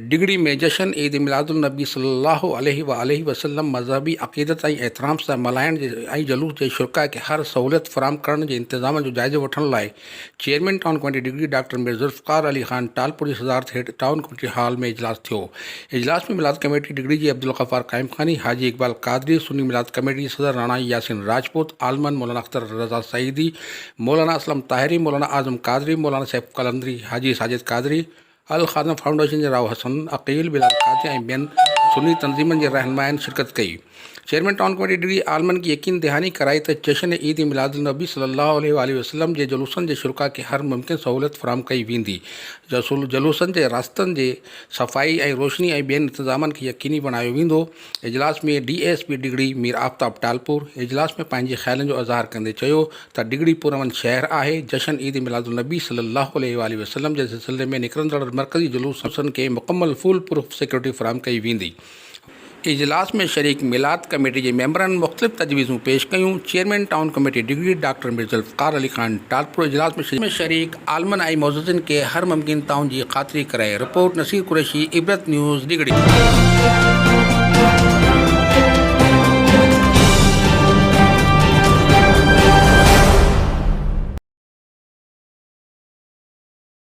डिगड़ी में जशन ईद मिलादुलनबी सल्लल्लाहु अलैहि वसल्लम मज़हबी अक़ीदत ऐं एहतराम सां मल्हाइण ऐं जुलूस जे शुरका खे हर सहूलियत फ़राहम करण जे इंतज़ाम जो जाइज़ो वठण लाइ chairman town committee Digri doctor Mir Zulfiqar Ali Khan Talpur जी सदारत हेठि टाउन कमेटी हॉल में इजलास थियो। इजलास में मिलाद कमेटी डिगड़ी जी अब्दुल गफ़ार क़ाइम ख़ानी, हाजी इक़बाल क़ादरी, सुन्नी मिलाद कमेटी सदर राणा यासिन राजपूत, आलमन मौलाना अख्तर रज़ा सईदी, मौलाना असलम ताहिरी, मौलाना आज़म क़ादरी, मौलाना सैफ कलंदरी, हाजी साजिद क़ादरी, अल ख़ादम फाउंडेशन जे राव हसन, अक़ील बिलाल क़ादरी ऐं ॿियनि सुन्नी तंज़ीमनि जे रहनुमाइनि शिरकत कई। चेयरमैन टाउन कमेटी डिगड़ी आलमन की यकीन दहानी कराई त जशन ईद मिलादुलनबी सल्लल्लाहु अलैहि वसल्लम जे जुलूसनि जे शुरका खे हर मुमकिन सहूलियत फ़राहम कई वेंदी। जुलूसनि जे रास्तनि जे सफ़ाई ऐं रोशनी ऐं ॿियनि इंतज़ामनि खे यकीनी बणायो वेंदो। इजलास में DSP डिगड़ी मीर आफ्ताब टालपुर इजलास में पंहिंजे ख़्यालनि जो इज़हार कंदे चयो त डिगड़ी पुरअमन शहर आहे। जशन ईद मिलादुलनबी सल्लल्लाहु अलैहि वसल्लम जे सिलसिले में निकिरंदड़ मरकज़ी जुलूसनि खे मुकमल फुल प्रूफ सिक्योरिटी फ़राहम कई वेंदी। इजलास में शरीक मिलाद कमेटी जे मेंबरनि मुख़्तलिफ़ तजवीज़ूं पेश कयूं। Chairman town committee Digri doctor Mir Zulfiqar Ali Khan Talpur इजलास में शरीक आलमन ऐं मौज़ूदनि खे हर मुमकिन ताउन जी ख़ातिरी कराए। Report Naseer Qureshi, Ibrat news डिगड़ी।